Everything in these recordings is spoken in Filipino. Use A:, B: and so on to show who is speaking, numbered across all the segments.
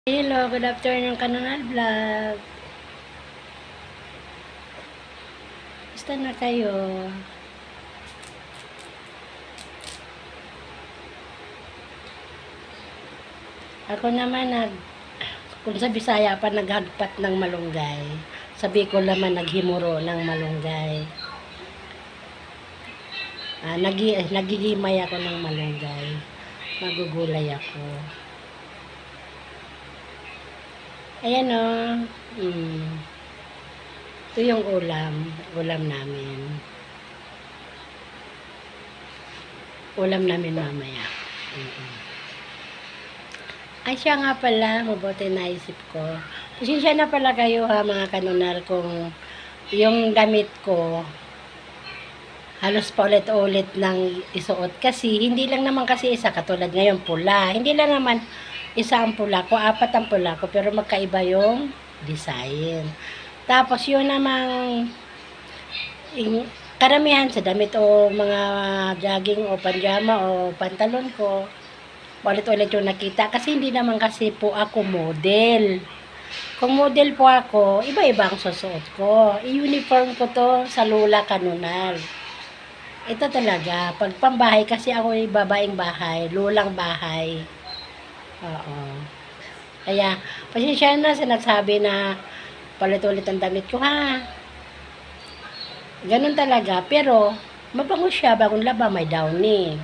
A: Hello, good afternoon Kanunal Vlog. Basta na kayo. Ako naman kung sa Bisaya pa naghagpat ng malunggay. Sa Bicol naman naghimuro ng malunggay. Naghihimay ako ng malunggay. Magugulay ako. Ayan o. Ito yung ulam namin. Ulam namin mamaya. Ay, siya nga pala, mabuti naisip ko. Pasensya na pala kayo ha, mga kanunal, kung yung damit ko, halos pa ulit-ulit ng isuot. Kasi, hindi lang naman kasi isa, katulad ngayon pula. Hindi lang naman isa ang pula ko, 4 ang pula ko, pero magkaiba yung design. Tapos, yun namang karamihan sa damit o mga jogging o panjama o pantalon ko, ulit-ulit yung nakita. Kasi hindi naman kasi po ako model. Kung model po ako, iba-iba ang susuot ko. I-uniform ko to sa Lola Kanunal. Ito talaga. Pag pambahay, kasi ako ay babaeng bahay, lulang bahay. Oo. Kaya, pasensya na sa nagsabi na palit-ulit ang damit ko, ha? Ganun talaga. Pero, mabango siya. Bagong laba, may downy.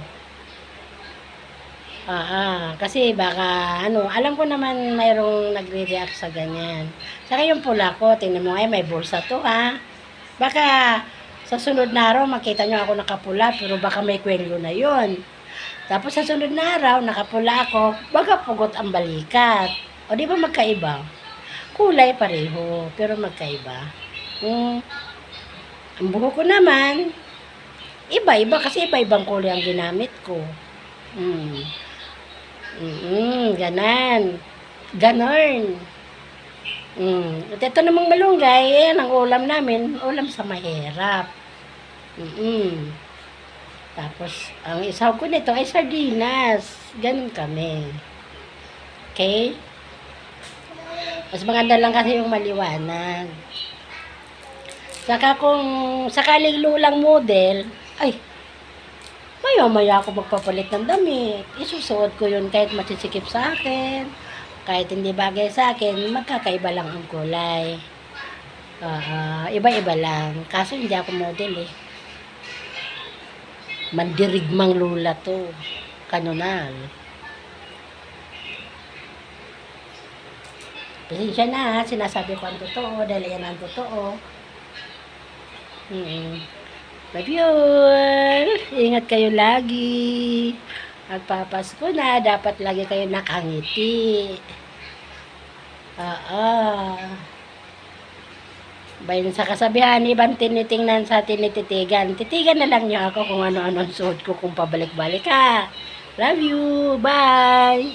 A: Kasi baka, alam ko naman mayroong nagre-react sa ganyan. Saka yung pula ko, tingnan mo ay may bulsa to, ha? Baka, sa sunod na araw, makita nyo ako nakapula, pero baka may kwelyo na yon. Tapos sa sunod na araw, nakapula ako, baka pugot ang balikat. O di ba magkaiba? Kulay pareho, pero magkaiba. Ang buhok ko naman, iba-iba kasi iba-ibang kulay ang ginamit ko. Ganon. At ito namang malunggay, ang ulam namin, ulam sa mahirap. Tapos, ang isaw ko nito ay sardinas. Ganon kami. Okay? Mas maganda lang kasi yung maliwanag. Saka kung sakaling lulang model, ay, maya ako magpapalit ng damit. Isusuot ko yun kahit masisikip sa akin. Kahit hindi bagay sa akin, magkakaiba lang ang kulay. Iba-iba lang. Kaso hindi ako model eh. Mandirigmang lula to. Kanunal. Pasensya na ha, sinasabi ko ang totoo, dahil yan ang totoo. Love you all. Ingat kayo lagi. Magpapasko na, dapat lagi kayo nakangiti. Bayan sa kasabihan, ibang tinitingnan sa tinititigan. Titigan na lang niyo ako kung ano-ano ang suot ko kung pabalik-balik ha. Love you. Bye.